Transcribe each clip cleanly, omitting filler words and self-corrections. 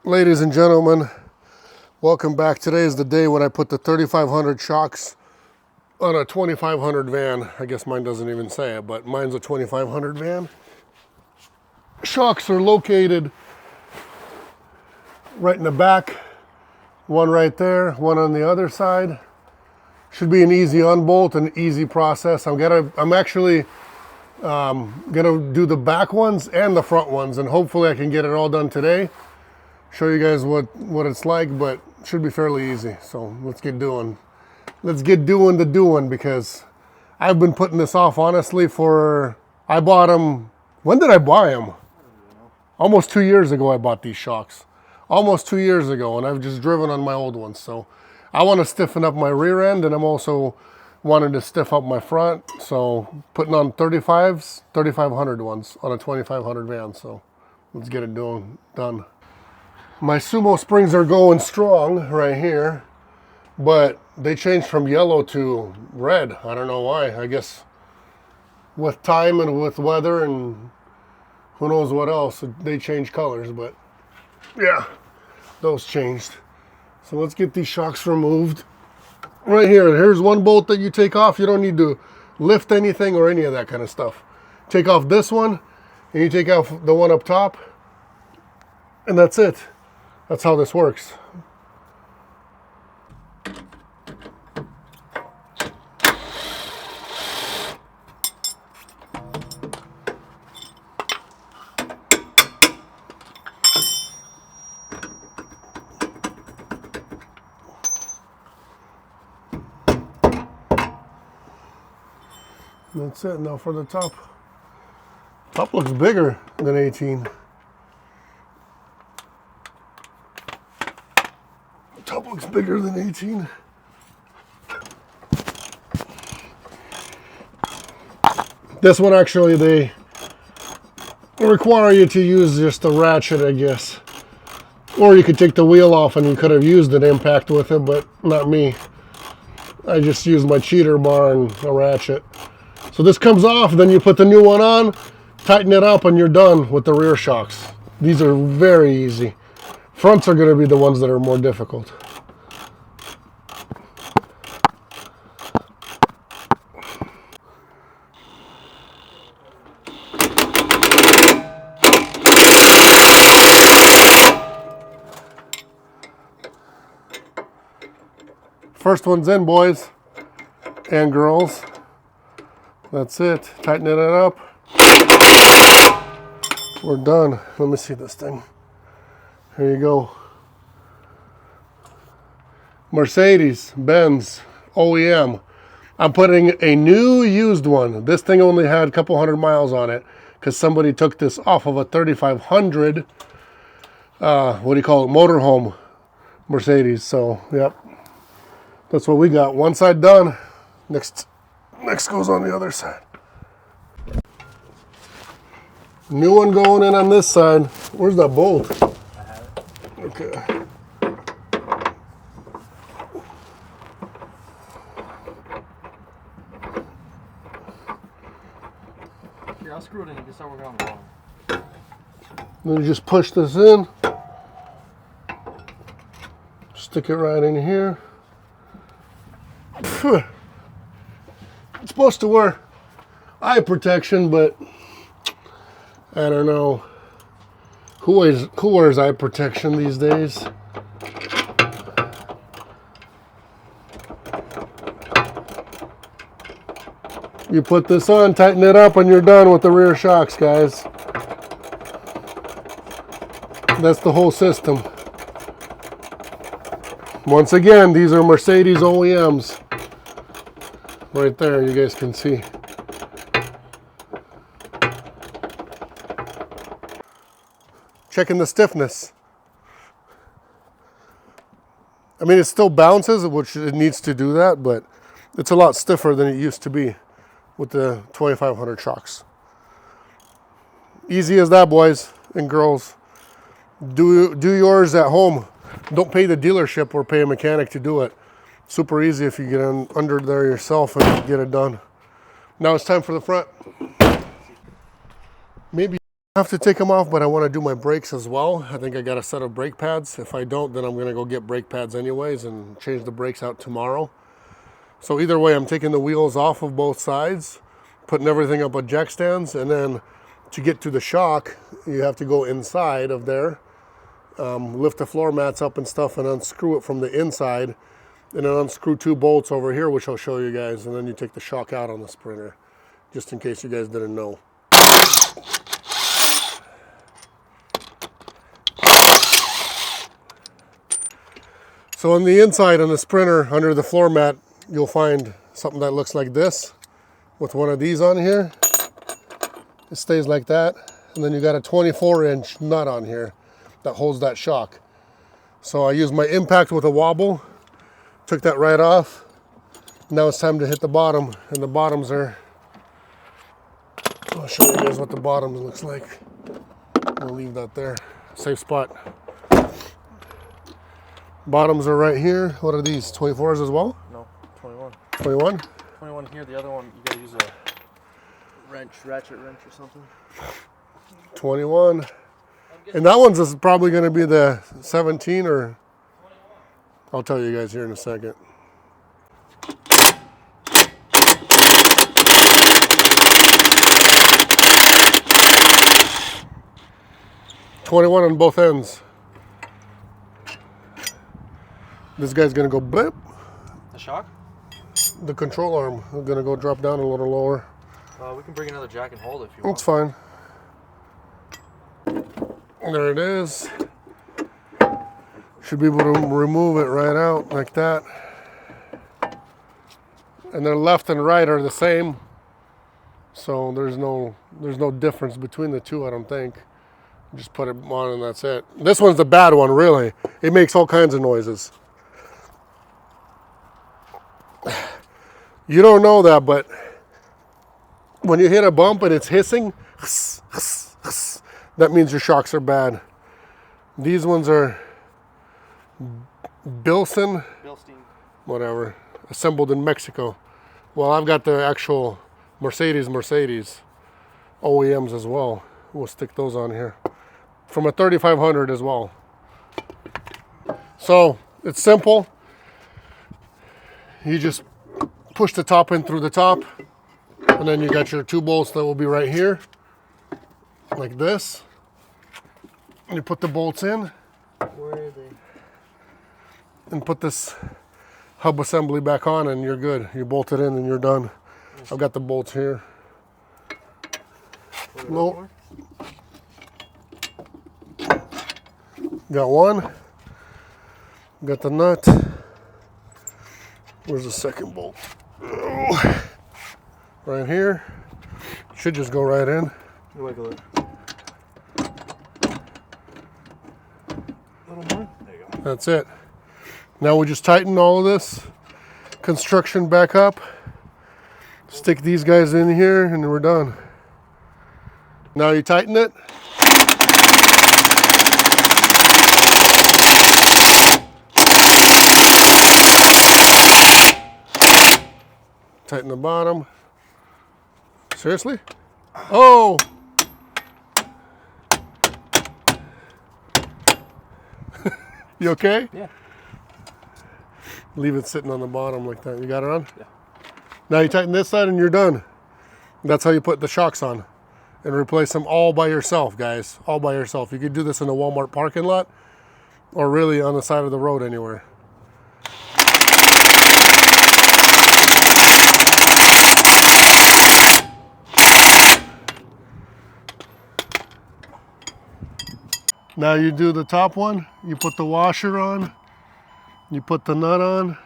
Ladies and gentlemen, welcome back. Today is the day when I put the 3500 shocks on a 2500 van. I guess mine doesn't even say it, but mine's a 2500 van. Shocks are located right in the back, one right there, one on the other side. Should be an easy unbolt, an easy process. I'm actually gonna do the back ones and the front ones, and hopefully I can get it all done today. Show you guys what it's like, but it should be fairly easy. So let's get doing. Let's get doing the doing, because I've been putting this off honestly I bought them, when did I buy them? Almost 2 years ago I bought these shocks. Almost 2 years ago, and I've just driven on my old ones. So I want to stiffen up my rear end, and I'm also wanting to stiff up my front. So putting on 3500 ones on a 2500 van. So let's get it done. My Sumo springs are going strong right here, but they changed from yellow to red. I don't know why. I guess with time and with weather and who knows what else, they change colors, but yeah, those changed. So let's get these shocks removed. Right here, here's one bolt that you take off. You don't need to lift anything or any of that kind of stuff. Take off this one, and you take off the one up top, and that's it. That's how this works. That's it. Now for the top. Top looks bigger than 18. Top looks bigger than 18. This one actually, they require you to use just the ratchet, I guess. Or you could take the wheel off and you could have used an impact with it, but not me. I just used my cheater bar and a ratchet. So this comes off, then you put the new one on, tighten it up, and you're done with the rear shocks. These are very easy. Fronts are going to be the ones that are more difficult. First one's in, boys and girls. That's it. Tightening it up. We're done. Let me see this thing. Here you go. Mercedes-Benz OEM. I'm putting a new used one. This thing only had a couple hundred miles on it because somebody took this off of a 3500, what do you call it, motorhome Mercedes. So, yep. That's what we got. One side done. Next goes on the other side. New one going in on this side. Where's that bolt? I have it. Okay. Here, I'll screw it in. You can start working on the bottom. Then you just push this in. Stick it right in here. It's supposed to wear eye protection, but I don't know. Who wears eye protection these days? You put this on, tighten it up, and you're done with the rear shocks, guys. That's the whole system. Once again, these are Mercedes OEMs. Right there, you guys can see. Checking the stiffness. I mean, it still bounces, which it needs to do that, but it's a lot stiffer than it used to be with the 2500 shocks. Easy as that, boys and girls. Do yours at home. Don't pay the dealership or pay a mechanic to do it. Super easy if you get under there yourself and get it done. Now it's time for the front. Maybe I have to take them off, but I want to do my brakes as well. I think I got a set of brake pads. If I don't, then I'm going to go get brake pads anyways and change the brakes out tomorrow. So either way, I'm taking the wheels off of both sides, putting everything up on jack stands, and then to get to the shock, you have to go inside of there, lift the floor mats up and stuff, and unscrew it from the inside, and then unscrew 2 bolts over here, which I'll show you guys, and then you take the shock out on the Sprinter, just in case you guys didn't know. So on the inside on the Sprinter, under the floor mat, you'll find something that looks like this with one of these on here. It stays like that. And then you got a 24-inch nut on here that holds that shock. So I used my impact with a wobble, took that right off. Now it's time to hit the bottom, and the bottoms are, I'll show you guys what the bottom looks like. I'll leave that there, safe spot. Bottoms are right here. What are these, 24s as well? No, 21. 21? 21 here, the other one, you gotta use a ratchet wrench or something. 21. And that one's is probably going to be the 17, or I'll tell you guys here in a second. $21 on both ends. This guy's going to go blip. The shock? The control arm is going to go drop down a little lower. We can bring another jack and hold if you want. It's fine. There it is. Should be able to remove it right out like that. And their left and right are the same. So there's no difference between the two, I don't think. Just put it on and that's it. This one's the bad one, really. It makes all kinds of noises. You don't know that, but when you hit a bump and it's hissing, that means your shocks are bad. These ones are Bilstein, whatever, assembled in Mexico. Well, I've got the actual Mercedes OEMs as well. We'll stick those on here. From a 3500 as well. So it's simple. You just push the top in through the top, and then you got your 2 bolts that will be right here, like this. And you put the bolts in. Where are they? And put this hub assembly back on, and you're good. You bolt it in and you're done. I've got the bolts here. No. Got one. Got the nut. Where's the second bolt? Oh. Right here. Should just go right in. You wiggle it. A little more. There you go. That's it. Now we just tighten all of this construction back up. Stick these guys in here and we're done. Now you tighten it. Tighten the bottom. Seriously? Oh! You okay? Yeah. Leave it sitting on the bottom like that. You got it on? Yeah. Now you tighten this side and you're done. That's how you put the shocks on and replace them all by yourself, guys. All by yourself. You could do this in a Walmart parking lot or really on the side of the road anywhere. Now you do the top one, you put the washer on, you put the nut on,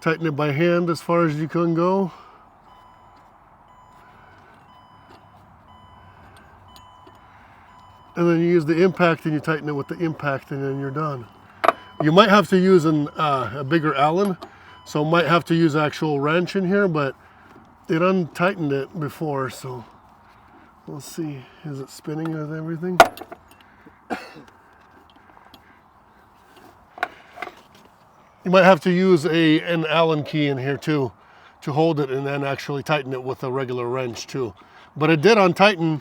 tighten it by hand as far as you can go. And then you use the impact and you tighten it with the impact and then you're done. You might have to use a bigger Allen, so might have to use actual wrench in here, but it untightened it before, so we'll see. Is it spinning with everything? You might have to use an Allen key in here too to hold it and then actually tighten it with a regular wrench too. But it did untighten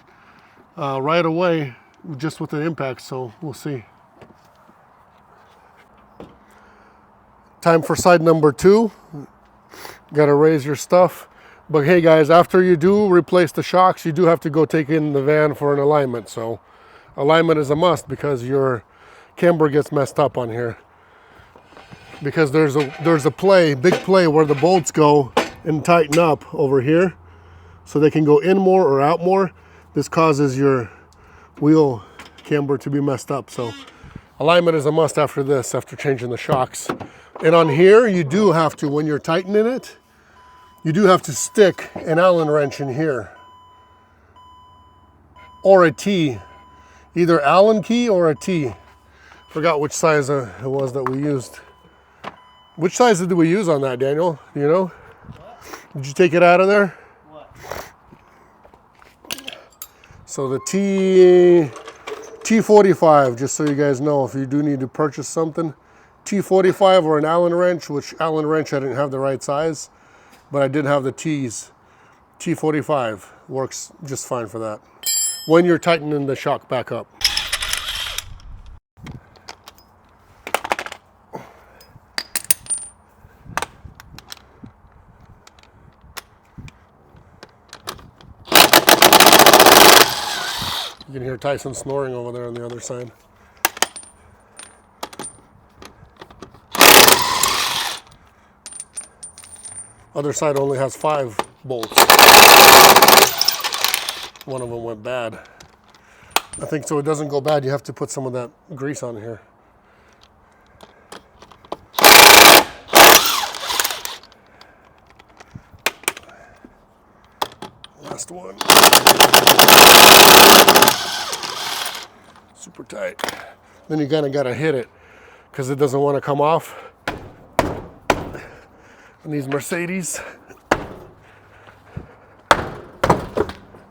right away just with the impact, so we'll see. Time for side number 2. Got to raise your stuff. But hey guys, after you do replace the shocks, you do have to go take in the van for an alignment. So alignment is a must because your camber gets messed up on here. Because there's a big play where the bolts go and tighten up over here. So they can go in more or out more. This causes your wheel camber to be messed up. So alignment is a must after this, after changing the shocks. And on here, you do have to, when you're tightening it, you do have to stick an Allen wrench in here. Or a T. Either Allen key or a T. Forgot which size it was that we used. Which size did we use on that, Daniel? Do you know? What? Did you take it out of there? What? So the T45, just so you guys know, if you do need to purchase something, T45 or an Allen wrench, which Allen wrench I didn't have the right size, but I did have the T's. T45 works just fine for that. When you're tightening the shock back up. You can hear Tyson snoring over there on the other side. Other side only has 5 bolts. One of them went bad. I think so it doesn't go bad, you have to put some of that grease on here. Last one. Super tight. Then you kind of got to hit it because it doesn't want to come off. And these Mercedes.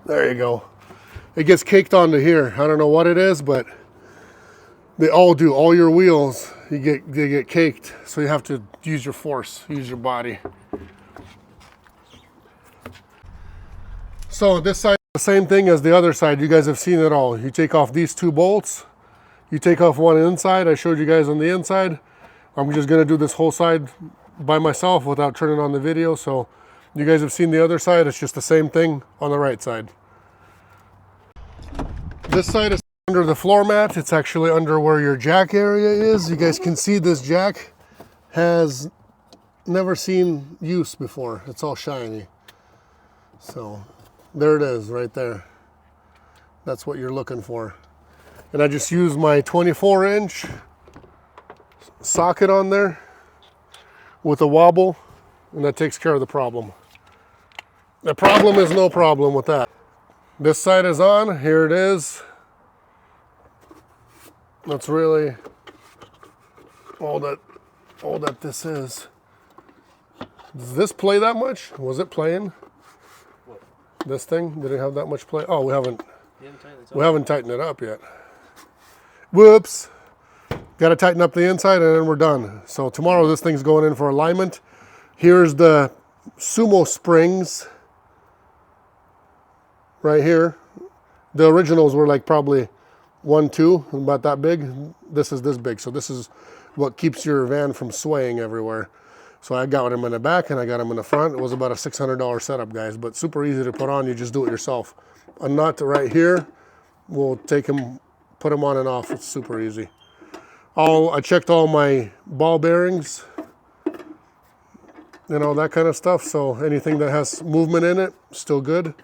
There you go. It gets caked onto here. I don't know what it is, but they all do. All your wheels, they get caked. So you have to use your force, use your body. So this side is the same thing as the other side. You guys have seen it all. You take off these 2 bolts. You take off one inside. I showed you guys on the inside. I'm just going to do this whole side by myself without turning on the video. So you guys have seen the other side. It's just the same thing on the right side. This side is under the floor mat. It's actually under where your jack area is. You guys can see this jack has never seen use before. It's all shiny. So there it is right there. That's what you're looking for. And I just use my 24-inch socket on there with a wobble, and that takes care of the problem. The problem is no problem with that. This side is on. Here it is. That's really all that this is. Does this play that much? Was it playing? What? This thing? Did it have that much play? Oh, we haven't tightened it up yet. Whoops. Got to tighten up the inside and then we're done. So tomorrow this thing's going in for alignment. Here's the Sumo springs right here. The originals were like probably 1, 2, about that big. This is this big. So this is what keeps your van from swaying everywhere. So I got them in the back and I got them in the front. It was about a $600 setup, guys, but super easy to put on. You just do it yourself. A nut right here, we'll take them, put them on and off. It's super easy. I checked all my ball bearings, you know, that kind of stuff. So anything that has movement in it, still good.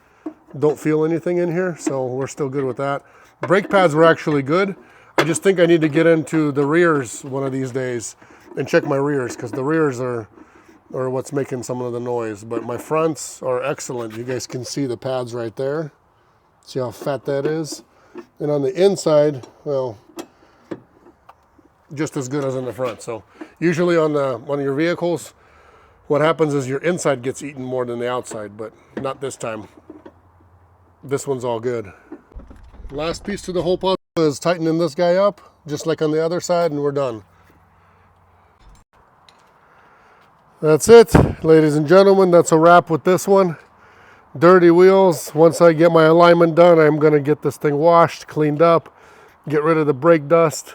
Don't feel anything in here, so we're still good with that. Brake pads were actually good. I just think I need to get into the rears one of these days and check my rears, because the rears are what's making some of the noise. But my fronts are excellent. You guys can see the pads right there. See how fat that is? And on the inside, well, just as good as in the front. So usually on one of your vehicles, what happens is your inside gets eaten more than the outside, but not this time. This one's all good. Last piece to the whole puzzle is tightening this guy up, just like on the other side, and we're done. That's it, ladies and gentlemen. That's a wrap with this one. dirty wheels. Once I get my alignment done, I'm going to get this thing washed, cleaned up, get rid of the brake dust.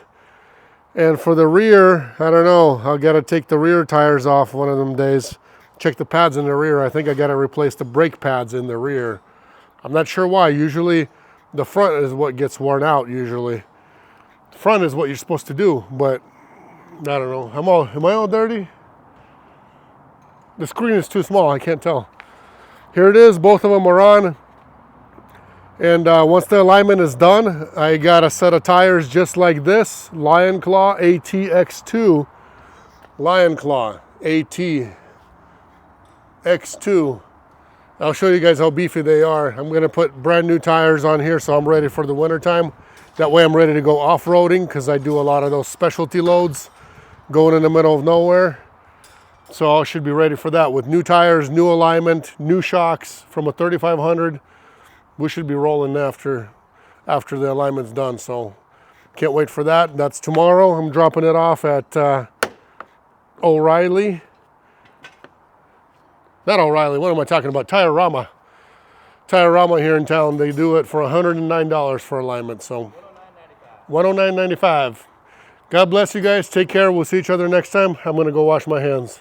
And for the rear, I don't know. I'll got to take the rear tires off one of them days. Check the pads in the rear. I think I got to replace the brake pads in the rear. I'm not sure why. Usually the front is what gets worn out usually. The front is what you're supposed to do, but I don't know. Am I all dirty? The screen is too small. I can't tell. Here it is. Both of them are on. And once the alignment is done, I got a set of tires just like this. Lion Claw ATX2. Lion Claw ATX2. I'll show you guys how beefy they are. I'm going to put brand new tires on here so I'm ready for the winter time. That way I'm ready to go off-roading because I do a lot of those specialty loads going in the middle of nowhere. So I should be ready for that with new tires, new alignment, new shocks from a 3500. We should be rolling after the alignment's done. So can't wait for that. That's tomorrow. I'm dropping it off at O'Reilly. Not O'Reilly, what am I talking about? Tire-Rama. Tire-Rama here in town. They do it for $109 for alignment. So $109.95. God bless you guys. Take care. We'll see each other next time. I'm going to go wash my hands.